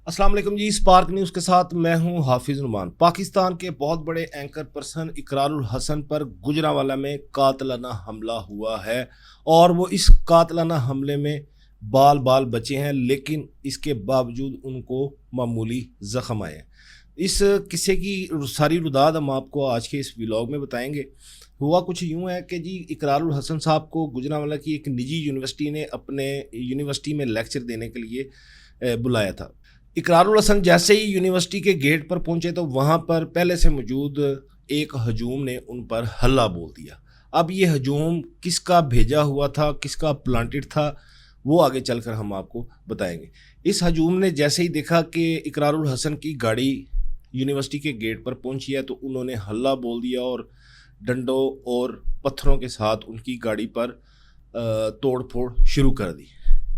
السلام علیکم جی، spark news کے ساتھ میں ہوں حافظ نعمان۔ پاکستان کے بہت بڑے اینکر پرسن اقرار الحسن پر گجرانوالہ میں قاتلانہ حملہ ہوا ہے اور وہ اس قاتلانہ حملے میں بال بچے ہیں، لیکن اس کے باوجود ان کو معمولی زخم آئے ہیں۔ اس قصے کی ساری رداد ہم آپ کو آج کے اس ولاگ میں بتائیں گے۔ ہوا کچھ یوں ہے کہ جی اقرار الحسن صاحب کو گجرانوالہ کی ایک نجی یونیورسٹی نے اپنے یونیورسٹی میں لیکچر دینے کے لیے بلایا تھا۔ اقرار الحسن جیسے ہی یونیورسٹی کے گیٹ پر پہنچے تو وہاں پر پہلے سے موجود ایک ہجوم نے ان پر حلہ بول دیا۔ اب یہ ہجوم کس کا بھیجا ہوا تھا، کس کا پلانٹڈ تھا، وہ آگے چل کر ہم آپ کو بتائیں گے۔ اس ہجوم نے جیسے ہی دیکھا کہ اقرار الحسن کی گاڑی یونیورسٹی کے گیٹ پر پہنچی ہے تو انہوں نے حلہ بول دیا اور ڈنڈوں اور پتھروں کے ساتھ ان کی گاڑی پر توڑ پھوڑ شروع کر دی۔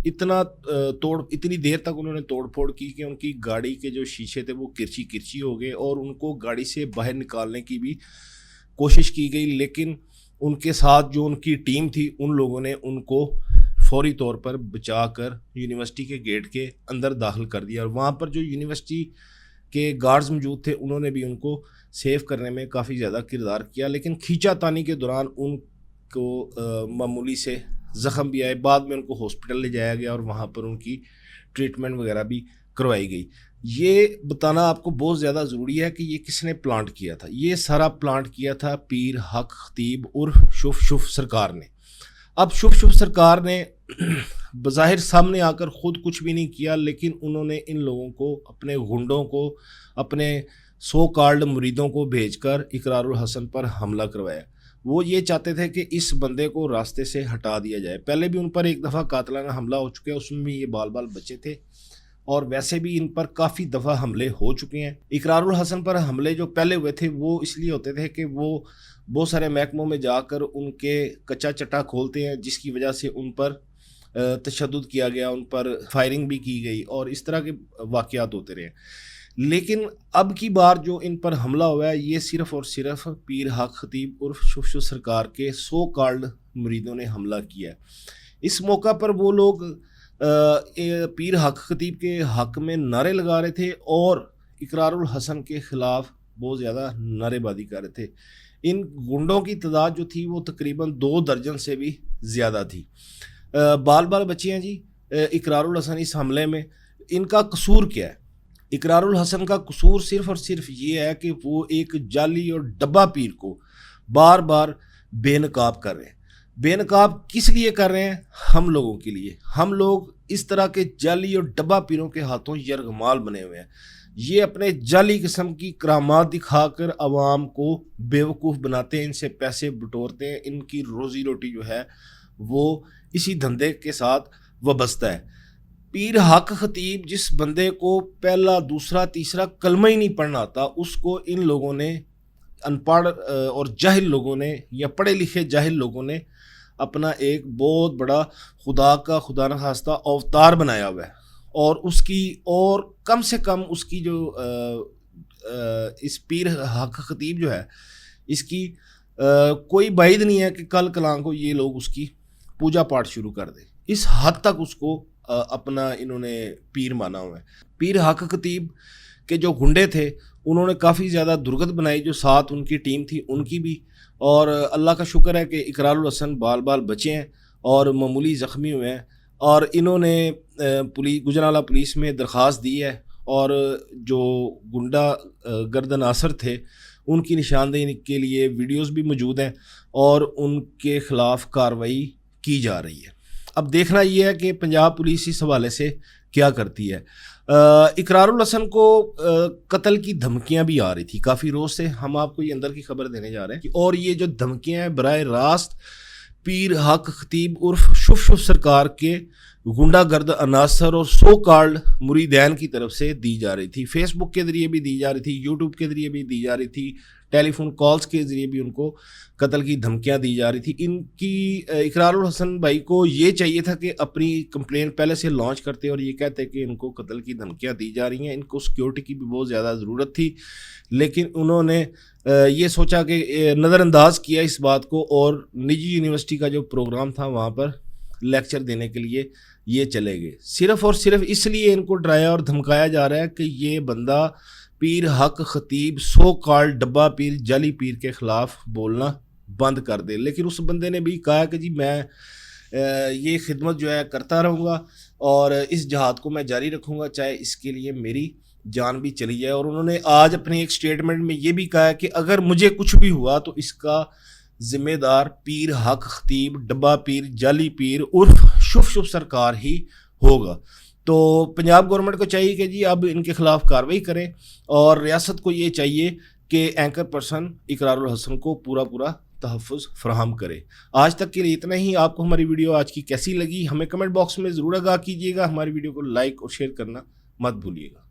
اتنی دیر تک انہوں نے توڑ پھوڑ کی کہ ان کی گاڑی کے جو شیشے تھے وہ کرچی ہو گئے اور ان کو گاڑی سے باہر نکالنے کی بھی کوشش کی گئی، لیکن ان کے ساتھ جو ان کی ٹیم تھی ان لوگوں نے ان کو فوری طور پر بچا کر یونیورسٹی کے گیٹ کے اندر داخل کر دیا، اور وہاں پر جو یونیورسٹی کے گارڈز موجود تھے انہوں نے بھی ان کو سیو کرنے میں کافی زیادہ کردار کیا، لیکن کھینچا تانی کے دوران ان کو معمولی سے زخم بھی آئے۔ بعد میں ان کو ہاسپٹل لے جایا گیا اور وہاں پر ان کی ٹریٹمنٹ وغیرہ بھی کروائی گئی۔ یہ بتانا آپ کو بہت زیادہ ضروری ہے کہ یہ کس نے پلانٹ کیا تھا۔ یہ سارا پلانٹ کیا تھا پیر حق خطیب عرف شف سرکار نے۔ اب شف سرکار نے بظاہر سامنے آ کر خود کچھ بھی نہیں کیا، لیکن انہوں نے ان لوگوں کو، اپنے گنڈوں کو، اپنے سو کالڈ مریدوں کو بھیج کر اقرار الحسن پر حملہ کروایا۔ وہ یہ چاہتے تھے کہ اس بندے کو راستے سے ہٹا دیا جائے۔ پہلے بھی ان پر ایک دفعہ قاتلانہ حملہ ہو چکا ہے، اس میں بھی یہ بال بچے تھے، اور ویسے بھی ان پر کافی دفعہ حملے ہو چکے ہیں۔ اقرار الحسن پر حملے جو پہلے ہوئے تھے وہ اس لیے ہوتے تھے کہ وہ بہت سارے محکموں میں جا کر ان کے کچا چٹا کھولتے ہیں، جس کی وجہ سے ان پر تشدد کیا گیا، ان پر فائرنگ بھی کی گئی اور اس طرح کے واقعات ہوتے رہے۔ لیکن اب کی بار جو ان پر حملہ ہوا ہے یہ صرف اور صرف پیر حق خطیب عرف شف سرکار کے سو کالڈ مریدوں نے حملہ کیا ہے۔ اس موقع پر وہ لوگ پیر حق خطیب کے حق میں نعرے لگا رہے تھے اور اقرار الحسن کے خلاف بہت زیادہ نعرے بازی کر رہے تھے۔ ان گنڈوں کی تعداد جو تھی وہ تقریباً 2 درجن سے بھی زیادہ تھی۔ بال بچے ہیں جی اقرار الحسن اس حملے میں۔ ان کا قصور کیا ہے؟ اقرار الحسن کا قصور صرف اور صرف یہ ہے کہ وہ ایک جعلی اور ڈبہ پیر کو بار بار بے نقاب کر رہے ہیں۔ بے نقاب کس لیے کر رہے ہیں؟ ہم لوگوں کے لیے۔ ہم لوگ اس طرح کے جعلی اور ڈبہ پیروں کے ہاتھوں یرغمال بنے ہوئے ہیں۔ یہ اپنے جعلی قسم کی کرامات دکھا کر عوام کو بیوقوف بناتے ہیں، ان سے پیسے بٹورتے ہیں۔ ان کی روزی روٹی جو ہے وہ اسی دھندے کے ساتھ وابستہ ہے۔ پیر حق خطیب جس بندے کو پہلا دوسرا تیسرا کلمہ ہی نہیں پڑھنا آتا، اس کو ان لوگوں نے، ان پڑھ اور جاہل لوگوں نے یا پڑھے لکھے جاہل لوگوں نے اپنا ایک بہت بڑا خدا نخواستہ اوتار بنایا ہوا ہے، اور اس کی اور کم سے کم اس کی جو اس پیر حق خطیب جو ہے اس کی کوئی بعید نہیں ہے کہ کل کلام کو یہ لوگ اس کی پوجا پاٹ شروع کر دیں۔ اس حد تک اس کو اپنا انہوں نے پیر مانا ہوا ہے۔ پیر حق خطیب کے جو گنڈے تھے انہوں نے کافی زیادہ درگت بنائی، جو ساتھ ان کی ٹیم تھی ان کی بھی، اور اللہ کا شکر ہے کہ اقرار الحسن بال بچے ہیں اور معمولی زخمی ہوئے ہیں، اور انہوں نے گجرانوالہ پولیس میں درخواست دی ہے، اور جو گنڈا گرد عناصر تھے ان کی نشاندہی کے لیے ویڈیوز بھی موجود ہیں اور ان کے خلاف کارروائی کی جا رہی ہے۔ اب دیکھنا یہ ہے کہ پنجاب پولیس اس حوالے سے کیا کرتی ہے۔ اقرار الحسن کو قتل کی دھمکیاں بھی آ رہی تھی کافی روز سے، ہم آپ کو یہ اندر کی خبر دینے جا رہے ہیں، اور یہ جو دھمکیاں ہیں براہ راست پیر حق خطیب عرف شف سرکار کے گنڈا گرد عناصر اور سو کالڈ مریدین کی طرف سے دی جا رہی تھی۔ فیس بک کے ذریعے بھی دی جا رہی تھی، یوٹیوب کے ذریعے بھی دی جا رہی تھی، ٹیلی فون کالز کے ذریعے بھی ان کو قتل کی دھمکیاں دی جا رہی تھی۔ ان کی اقرار الحسن بھائی کو یہ چاہیے تھا کہ اپنی کمپلین پہلے سے لانچ کرتے اور یہ کہتے کہ ان کو قتل کی دھمکیاں دی جا رہی ہیں، ان کو سیکیورٹی کی بھی بہت زیادہ ضرورت تھی، لیکن انہوں نے یہ سوچا کہ نظر انداز کیا اس بات کو، اور نجی یونیورسٹی کا جو پروگرام تھا وہاں پر لیکچر دینے کے لیے یہ چلے گئے، صرف اور صرف اس لیے ان کو ڈرایا اور دھمکایا جا رہا ہے کہ یہ بندہ پیر حق خطیب سو کال ڈبہ پیر جعلی پیر کے خلاف بولنا بند کر دے۔ لیکن اس بندے نے بھی کہا کہ جی میں یہ خدمت جو ہے کرتا رہوں گا اور اس جہاد کو میں جاری رکھوں گا چاہے اس کے لیے میری جان بھی چلی جائے۔ اور انہوں نے آج اپنے ایک سٹیٹمنٹ میں یہ بھی کہا کہ اگر مجھے کچھ بھی ہوا تو اس کا ذمہ دار پیر حق خطیب ڈبہ پیر جعلی پیر عرف شف سرکار ہی ہوگا۔ تو پنجاب گورنمنٹ کو چاہیے کہ جی اب ان کے خلاف کارروائی کریں اور ریاست کو یہ چاہیے کہ اینکر پرسن اقرار الحسن کو پورا تحفظ فراہم کرے۔ آج تک کے لیے اتنا ہی۔ آپ کو ہماری ویڈیو آج کی کیسی لگی ہمیں کمنٹ باکس میں ضرور آگاہ کیجیے گا۔ ہماری ویڈیو کو لائک اور شیئر کرنا مت بھولیے گا۔